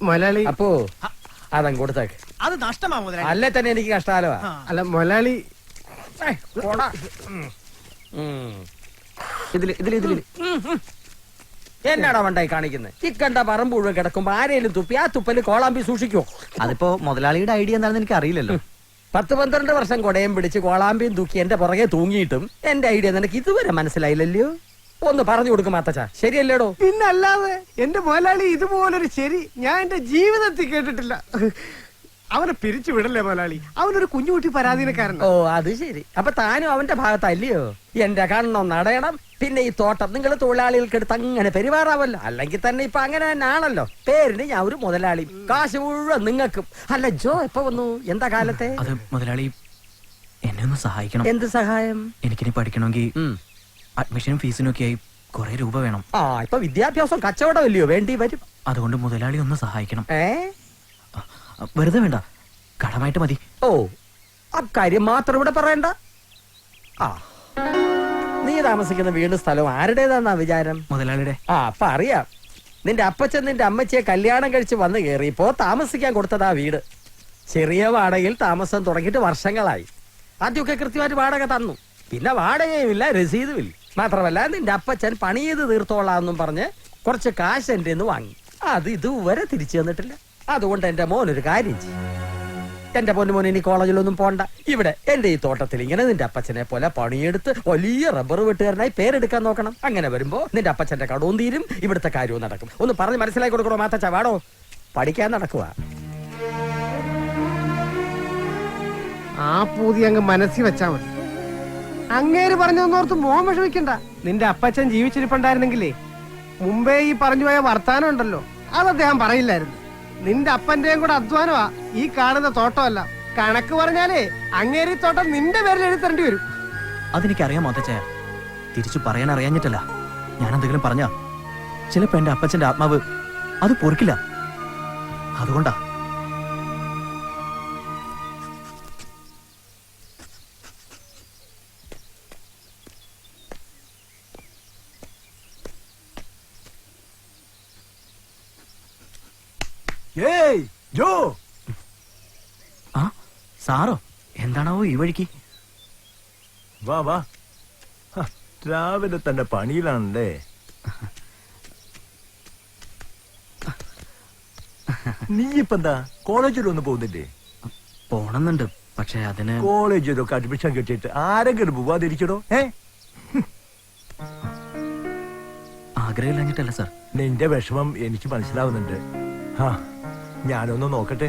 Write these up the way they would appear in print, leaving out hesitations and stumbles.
മൊലാളി അപ്പോ അതങ്ങ് കൊടുത്തേക്ക്. അത് നഷ്ടമാ മുതലാളി. അല്ലേ തന്നെ എനിക്ക് കഷ്ടാലോ. അല്ല മൊലാളി എന്നാടാ വണ്ടായി കാണിക്കുന്നത്? ചിക്കണ്ട പറമ്പ് മുഴുവൻ കിടക്കുമ്പോ ആരേലും തുപ്പി ആ തുപ്പല് കോളാമ്പി സൂക്ഷിക്കോ? അതിപ്പോ മുതലാളിയുടെ ഐഡിയ എന്താണെന്ന് എനിക്ക് അറിയില്ലല്ലോ. 10-12 വർഷം കൊടയും പിടിച്ച് കോളാമ്പിയും തൂക്കി എന്റെ പുറകെ തൂങ്ങിയിട്ടും എന്റെ ഐഡിയ നിനക്ക് ഇതുവരെ മനസ്സിലായില്ലല്ലോ. ഒന്ന് പറഞ്ഞു കൊടുക്കും മാത്തച്ചാ, ശരിയല്ലേടോ? പിന്നല്ലാതെ എന്റെ മൊലാളി ഇതുപോലൊരു ശരി ഞാൻ എന്റെ ജീവിതത്തിൽ കേട്ടിട്ടില്ല. അവനെ പിരിച്ചു വിടല്ലേ മൊലാളി, അവനൊരു കുഞ്ഞുകുട്ടി പരാധീനക്കാരൻ. ഓ അത് ശരി. അപ്പൊ താനും അവന്റെ ഭാഗത്തല്ലയോ? എന്റെ കണ്ണോ നടയണം. പിന്നെ ഈ തോട്ടം നിങ്ങൾ തൊഴിലാളികൾക്ക് എടുത്ത് അങ്ങനെ പെരുമാറാവല്ലോ. അല്ലെങ്കിൽ തന്നെ ഇപ്പൊ അങ്ങനെ തന്നെ ആണല്ലോ. പേരിന് ഞാൻ ഒരു മുതലാളി, കാശ് മുഴുവൻ നിങ്ങൾക്കും. അല്ല ജോ എപ്പോ വന്നു? എന്താ കാലത്തെ? അത് മുതലാളി എന്നെ ഒന്ന് സഹായിക്കണം. എന്ത് സഹായം? എനിക്കിനി പഠിക്കണമെങ്കിൽ അഡ്മിഷനും ഫീസിനും ഒക്കെ ആയി കുറെ രൂപ വേണം. ഇപ്പൊ വിദ്യാഭ്യാസം കച്ചവടമല്ലയോ വേണ്ടി വരും. അതുകൊണ്ട് മുതലാളി ഒന്ന് സഹായിക്കണം. വെറുതെ വേണ്ട, കടമായിട്ട് മതി. ഓ അക്കാര്യം മാത്രം ഇവിടെ പറയണ്ട. നീ താമസിക്കുന്ന വീടും സ്ഥലവും ആരുടേതാന്നാ വിചാരം? മുതലാളിയുടെ. അപ്പൊ അറിയാം. നിന്റെ അപ്പച്ചൻ നിന്റെ അമ്മച്ചിയെ കല്യാണം കഴിച്ച് വന്ന് കയറിയപ്പോ താമസിക്കാൻ കൊടുത്തതാ വീട്. ചെറിയ വാടകയിൽ താമസം തുടങ്ങിയിട്ട് വർഷങ്ങളായി. ആദ്യമൊക്കെ കൃത്യമായിട്ട് വാടക തന്നു. പിന്നെ വാടകയുമില്ല, രസീതുമില്ല. മാത്രമല്ല നിന്റെ അപ്പച്ചൻ പണി ചെയ്ത് തീർത്തോളാന്നും പറഞ്ഞ് കുറച്ച് കാശ് എന്റെ വാങ്ങി. അത് ഇതുവരെ തിരിച്ചു തന്നിട്ടില്ല. അതുകൊണ്ട് എന്റെ മോനൊരു കാര്യം ചെയ്യും. എന്റെ പൊന്നുമോൻ ഇനി കോളേജിലൊന്നും പോണ്ട. ഇവിടെ എന്റെ ഈ തോട്ടത്തിൽ ഇങ്ങനെ നിന്റെ അപ്പച്ചനെ പോലെ പണിയെടുത്ത് വലിയ റബ്ബർ വെട്ടുകാരനായി പേരെടുക്കാൻ നോക്കണം. അങ്ങനെ വരുമ്പോ നിന്റെ അപ്പച്ചന്റെ കടവും തീരും, ഇവിടുത്തെ കാര്യവും നടക്കും. ഒന്ന് പറഞ്ഞ് മനസ്സിലാക്കി കൊടുക്കണോ മാത്തച്ചാ? വാടോ, പഠിക്കാൻ നടക്കുക. ആ പൂതി അങ്ങ് മനസ്സിൽ വെച്ചാ മതി. അങ്ങേര് പറഞ്ഞോർത്ത് മോൻ വിഷമിക്കണ്ട. നിന്റെ അപ്പച്ചൻ ജീവിച്ചിരിപ്പുണ്ടായിരുന്നെങ്കിലേ മുമ്പേ ഈ പറഞ്ഞു പോയ വർത്താനം ഉണ്ടല്ലോ, അത് അദ്ദേഹം പറയില്ലായിരുന്നു. നിന്റെ അപ്പന്റെയും കൂടെ അധ്വാനമാ ഈ കാണുന്ന തോട്ടമല്ല. കണക്ക് പറഞ്ഞാലേ അങ്ങേരി തോട്ടം നിന്റെ പേരിൽ എഴുതേണ്ടി വരും. അതെനിക്കറിയാം മാത്തച്ചായ, തിരിച്ചു പറയാൻ അറിയാഞ്ഞിട്ടല്ല. ഞാൻ എന്തെങ്കിലും പറഞ്ഞ ചിലപ്പോ എന്റെ അപ്പച്ചന്റെ ആത്മാവ് അത് പൊറുക്കില്ല. അതുകൊണ്ടാ. ജോ. സാറോ? എന്താണാവോ ഈ വഴിക്ക്? വാ വാ, രാവിലെ തന്നെ പണിയിലാണല്ലേ. നീ ഇപ്പൊ എന്താ കോളേജിലൊന്നും പോകുന്നില്ലേ? പോണെന്നുണ്ട്, പക്ഷെ അതിന് കോളേജിലൊക്കെ അഡ്മിഷൻ കിട്ടിയിട്ട് ആരെങ്കിലും പോവാതിരിക്കണോ? ആഗ്രഹമില്ലാഞ്ഞിട്ടല്ല സാർ. നിന്റെ വിഷമം എനിക്ക് മനസ്സിലാവുന്നുണ്ട്. ഞാനൊന്ന് നോക്കട്ടെ.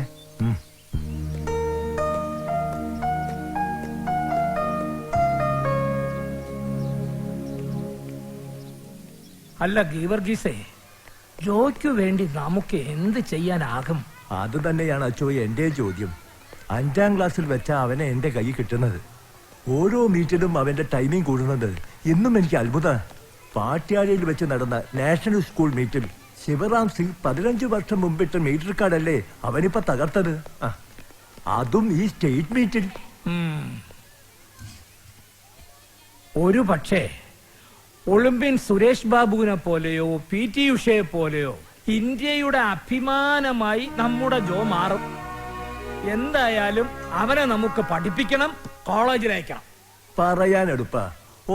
അല്ല ഗീവർഗീസേ, ജോയ്ക്കു വേണ്ടി നമുക്ക് എന്ത് ചെയ്യാനാകും? അത് തന്നെയാണ് അച്ചോ എന്റെ ചോദ്യം. 5ാം ക്ലാസ്സിൽ വെച്ച അവനെ എന്റെ കൈ കിട്ടുന്നത്. ഓരോ മീറ്റിലും അവന്റെ ടൈമിംഗ് കൂടുന്നത് ഇന്നും എനിക്ക് അത്ഭുത. പാട്യാലയിൽ വെച്ച് നടന്ന നാഷണൽ സ്കൂൾ മീറ്റിൽ ശിവറാം സിംഗ് 15 വർഷം മുമ്പിട്ട മീറ്റർ കാർഡല്ലേ അവനിപ്പോ തകർത്തത്. അതും ഈ സ്റ്റേറ്റ് മീറ്റിൽ. ഒരു പക്ഷേ ഒളിമ്പ്യൻ സുരേഷ് ബാബുവിനെ പോലെയോ PT ഉഷയെ പോലെയോ ഇന്ത്യയുടെ അഭിമാനമായി നമ്മുടെ ജോ മാറും. എന്തായാലും അവനെ നമുക്ക് പഠിപ്പിക്കണം, കോളേജിലേക്കാം. പറയാനെടുപ്പ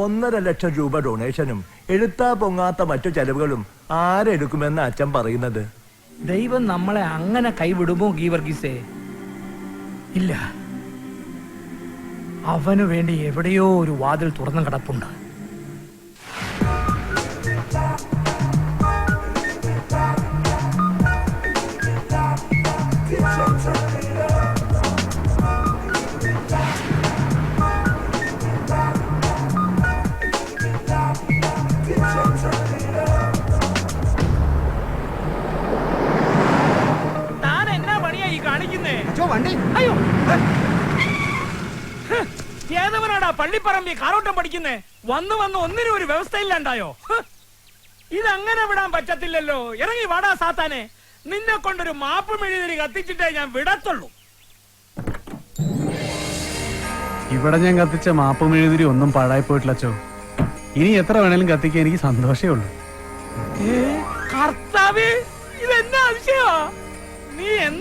1.5 ലക്ഷം രൂപ ഡൊണേഷനും എഴുത്താ പൊങ്ങാത്ത മറ്റു ചെലവുകളും ആരെടുക്കുമെന്ന് അച്ഛൻ പറയുന്നത്? ദൈവം നമ്മളെ അങ്ങനെ കൈവിടുമോ ഗീവർഗീസേ? ഇല്ല. അവനു വേണ്ടി എവിടെയോ ഒരു വാതിൽ തുറന്നു കിടപ്പുണ്ട്. അയ്യോ, ഏതവനാടാ പള്ളിപ്പറമ്പി കാരോട്ടം പഠിക്കുന്നേ? വന്ന് ഒന്നിനും ഒരു വ്യവസ്ഥയില്ലാണ്ടായോ? ഇതങ്ങനെ വിടാൻ പറ്റത്തില്ലല്ലോ. ഇറങ്ങി വാടാ സാത്താനെ. നിന്നെ കൊണ്ടൊരു മാപ്പ് മെഴുതിരി കത്തിച്ചിട്ടേ ഞാൻ വിടത്തുള്ളൂ. ഇവിടെ ഞാൻ കത്തിച്ച മാപ്പ് മെഴുതിരി ഒന്നും പാഴായി പോയിട്ടില്ല അച്ചോ. ഇനി എത്ര വേണേലും കത്തിക്കാൻ എനിക്ക് സന്തോഷമേ ഉള്ളൂ. കർത്താവേ, ഇതെന്നാ അതിശയമാ.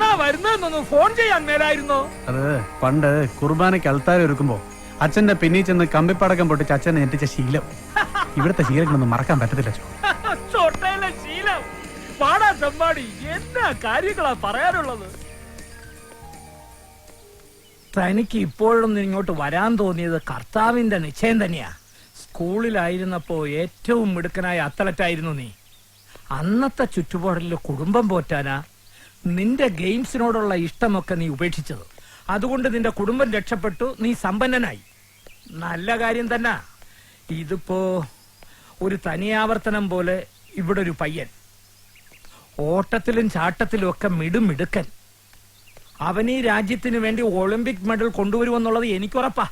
എന്നാ വരുന്നതെന്നൊന്ന് ഫോൺ ചെയ്യാൻ മേലായിരുന്നോ? അത് പണ്ട് കുർബാനയ്ക്ക് അൾത്താരം ഒരുക്കുമ്പോ അച്ഛന്റെ പിന്നിൽ ചെന്ന് കമ്പിപ്പടക്കം പൊട്ടിച്ച് അച്ഛനെ ഞെട്ടിച്ച ശീലം ഇവിടുത്തെ ശീലങ്ങളൊന്നും മറക്കാൻ പറ്റത്തില്ല അച്ചോ. ചോട്ടയിലെ ശീലം. പാടാ ചെമ്പാടി, എന്നാ കാര്യങ്ങളാ പറയാനുള്ളത്? തനിക്ക് ഇപ്പോഴൊന്നും ഇങ്ങോട്ട് വരാൻ തോന്നിയത് കർത്താവിന്റെ നിശ്ചയം തന്നെയാ. സ്കൂളിലായിരുന്നപ്പോ ഏറ്റവും മിടുക്കനായ അത്ലറ്റായിരുന്നു നീ. അന്നത്തെ ചുറ്റുപാടിൽ കുടുംബം പോറ്റാനാ നിന്റെ ഗെയിംസിനോടുള്ള ഇഷ്ടമൊക്കെ നീ ഉപേക്ഷിച്ചത്. അതുകൊണ്ട് നിന്റെ കുടുംബം രക്ഷപ്പെട്ടു, നീ സമ്പന്നനായി. നല്ല കാര്യം തന്നെ. ഇതിപ്പോ ഒരു തനിയാവർത്തനം പോലെ ഇവിടെ ഒരു പയ്യൻ, ഓട്ടത്തിലും ചാട്ടത്തിലും ഒക്കെ മിടുക്കൻ. അവൻ ഈ രാജ്യത്തിന് വേണ്ടി ഒളിമ്പിക് മെഡൽ കൊണ്ടുവരുമെന്നുള്ളത് എനിക്കുറപ്പാ.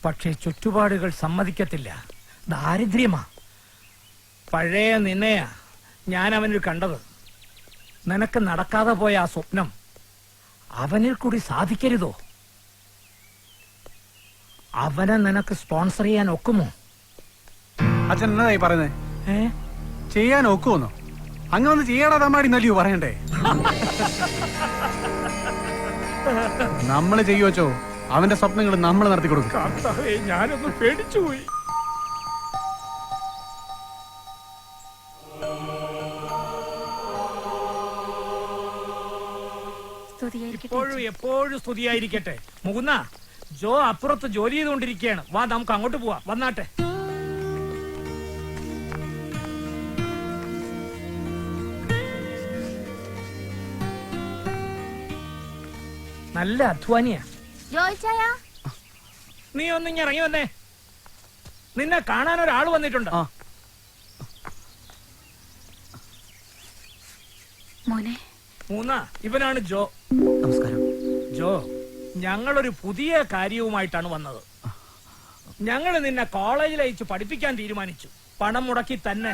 പക്ഷേ ചുറ്റുപാടുകൾ സമ്മതിക്കത്തില്ല. ദാരിദ്ര്യമാ. പഴയ നിന്നെയാ ഞാൻ അവനിൽ കണ്ടത്. നിനക്ക് നടക്കാതെ പോയ ആ സ്വപ്നം അവനിൽ കൂടി സാധിക്കരുതോ? അവനെ നിനക്ക് സ്പോൺസർ ചെയ്യാൻ ഒക്കുമോ? അച്ഛൻ എന്നതായി പറയുന്നേ? ചെയ്യാൻ ഒക്കുമെന്നോ? അങ്ങനെ ഒന്ന് ചെയ്യടാ തമ്മാടി നല്ലയോ പറയണ്ടേ? നമ്മള് ചെയ്യുവച്ചോ അവന്റെ സ്വപ്നങ്ങൾ നമ്മൾ നടത്തി കൊടുക്കും. കർത്താവേ, ഞാനൊന്ന് പേടിച്ചുപോയി. ഇപ്പോഴും എപ്പോഴും സ്തുതിയായിരിക്കട്ടെ. മുകുന്ന, ജോ അപ്പുറത്ത് ജോലി ചെയ്തുകൊണ്ടിരിക്കുകയാണ്. വാ, നമുക്ക് അങ്ങോട്ട് പോവാം. വന്നാട്ടെ. നല്ല അധ്വാനിയാ. നീ ഒന്നിങ്ങ ഇറങ്ങി വന്നേ. നിന്നെ കാണാൻ ഒരാൾ വന്നിട്ടുണ്ട്. മൂന്ന, ഇവനാണ് ജോ. നമസ്കാരം. ജോ, ഞങ്ങളൊരു പുതിയ കാര്യവുമായിട്ടാണ് വന്നത്. ഞങ്ങൾ നിന്നെ കോളേജിൽ അയച്ച് പഠിപ്പിക്കാൻ തീരുമാനിച്ചു. പണം മുടക്കി തന്നെ.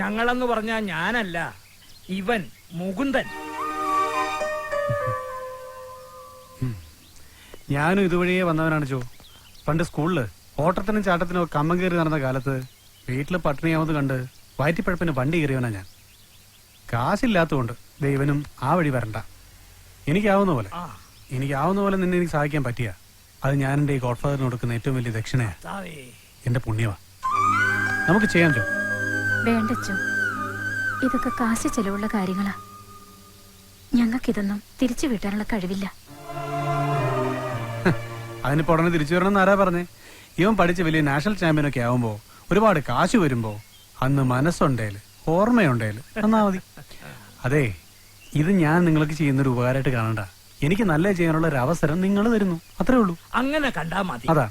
ഞങ്ങളെന്ന് പറഞ്ഞാ ഞാനല്ല, ഇവൻ മുകുന്ദൻ. ഞാനും ഇതുവഴിയേ വന്നവനാണ് ജോ. പണ്ട് സ്കൂളില് ഓട്ടത്തിനും ചാട്ടത്തിനും ഒക്കെ കമ്മം കയറി നടന്ന കാലത്ത് വീട്ടില് പട്ടിണിയാവുന്നത് കണ്ട് വയറ്റിപ്പഴപ്പിന് വണ്ടി കയറിയവനാ ഞാൻ. കാശില്ലാത്തതുകൊണ്ട് ദൈവനും ആ വഴി വരണ്ട. എനിക്കാവുന്ന പോലെ നിന്നെ എനിക്ക് സഹായിക്കാൻ പറ്റിയ അത് ഞാൻ എന്റെ ഈ ഗോഡ്ഫാദറിന് കൊടുക്കുന്ന ഏറ്റവും വലിയ ദക്ഷിണയാ. എന്റെ പുണ്യവാ. നമുക്ക് ചെയ്യാം ജോ. വേണ്ടച്ചോ, ഇതൊക്കെ കാശ് ചെലവുള്ള കാര്യങ്ങളാ. ഞങ്ങൾക്കിതൊന്നും തിരിച്ചു വീട്ടാനുള്ള കഴിവില്ല. അതിനിപ്പോ ഉടനെ തിരിച്ചു വരണമെന്ന് ആരാ പറഞ്ഞേ? ഇവൻ പഠിച്ച് വലിയ നാഷണൽ ചാമ്പ്യനൊക്കെ ആവുമ്പോ ഒരുപാട് കാശ് വരുമ്പോ അന്ന് മനസ്സുണ്ടേല് ഓർമ്മയുണ്ടേല് എന്നാ മതി. അതെ, ഇത് ഞാൻ നിങ്ങൾക്ക് ചെയ്യുന്നൊരു ഉപകാരമായിട്ട് കാണണ്ട. എനിക്ക് നല്ല ചെയ്യാനുള്ള ഒരു അവസരം നിങ്ങൾ തരുന്നു, അത്രേ ഉള്ളൂ. അങ്ങനെ കണ്ടാ മതി. അതാ.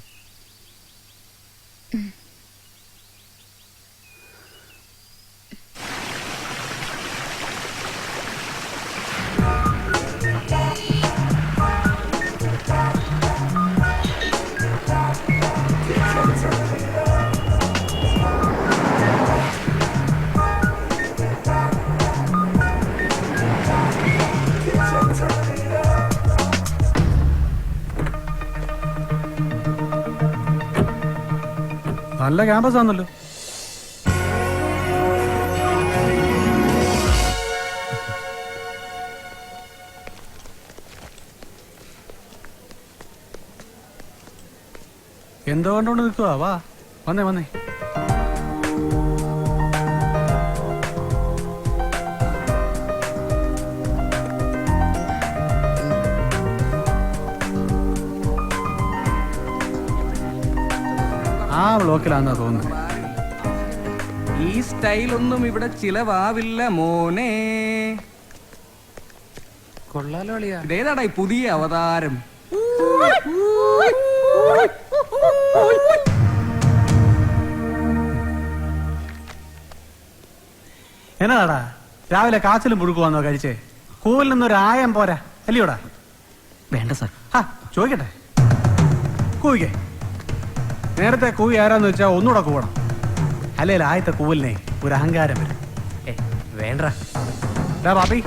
നല്ല ക്യാമ്പസ് ആണല്ലോ. എന്തോ കണ്ടോണ്ട് നിൽക്കുക? വാ, വന്നേ. ആ ബ്ലോക്കിലാണെന്നാ തോന്നുന്നത്. ഈ സ്റ്റൈലൊന്നും ഇവിടെ ചിലവാവില്ല മോനെ. കൊള്ളാലോ അളിയാ. ഇതേതാടാ ഈ പുതിയ അവതാരം? എന്നാടാ രാവിലെ കാച്ചിലും പുഴുക്കുവാന്നോ കഴിച്ചേ? കൂവിൽ നിന്നൊരു ആയം പോരാ അല്ലയോടാ? വേണ്ട സാർ. ചോദിക്കട്ടെ, കൂവിക്കേ. നേരത്തെ കൂവി ആരാന്ന് വെച്ചാ ഒന്നുകൂടെ കൂവണം. അല്ലെങ്കിൽ ആയത്തെ കൂവലിനെ ഒരു അഹങ്കാരം വരും. വേണ്ട ബാബി,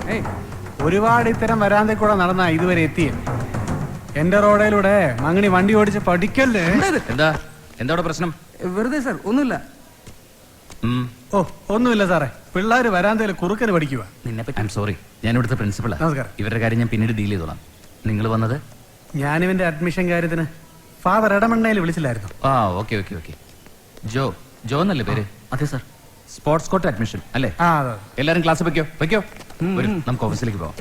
ഒരുപാട് ഇത്തരം വരാന്തേ കൂടെ നടന്നാ ഇതുവരെ എത്തിയേ. എന്റെ റോഡിലൂടെ മങ്ങണി വണ്ടി ഓടിച്ച് പഠിക്കല്ലേ. എന്താ പ്രശ്നം? വെറുതെ സാർ, ഒന്നുമില്ല. ഓ ഒന്നുമില്ല സാറേ, പിള്ളേര് വരാന്തയിൽ കുറുക്കന് പഠിക്കുക. ഐ എം സോറി, ഞാൻ ഇവിടുത്തെ പ്രിൻസിപ്പളാ. നമസ്കാരം. ഇവരുടെ കാര്യം ഞാൻ പിന്നീട് ഡീൽ ചെയ്തോളാം. നിങ്ങൾ വന്നത്? ഞാനിവന്റെ അഡ്മിഷൻ കാര്യത്തിന് ഫാദർ ഇടമണ്ണയിൽ വിളിച്ചില്ലായിരുന്നു. ആ ഓക്കെ ഓക്കെ ഓക്കെ. ജോ എന്നല്ലേ പേര്? അതെ സാർ. സ്പോർട്സ് കോട്ട് അഡ്മിഷൻ അല്ലേ? ആ അതെ. എല്ലാരും ക്ലാസ് വെക്കോ വെക്കോ. വരൂ, നമുക്ക് ഓഫീസിലേക്ക് പോവാം.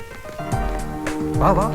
വാ വാ.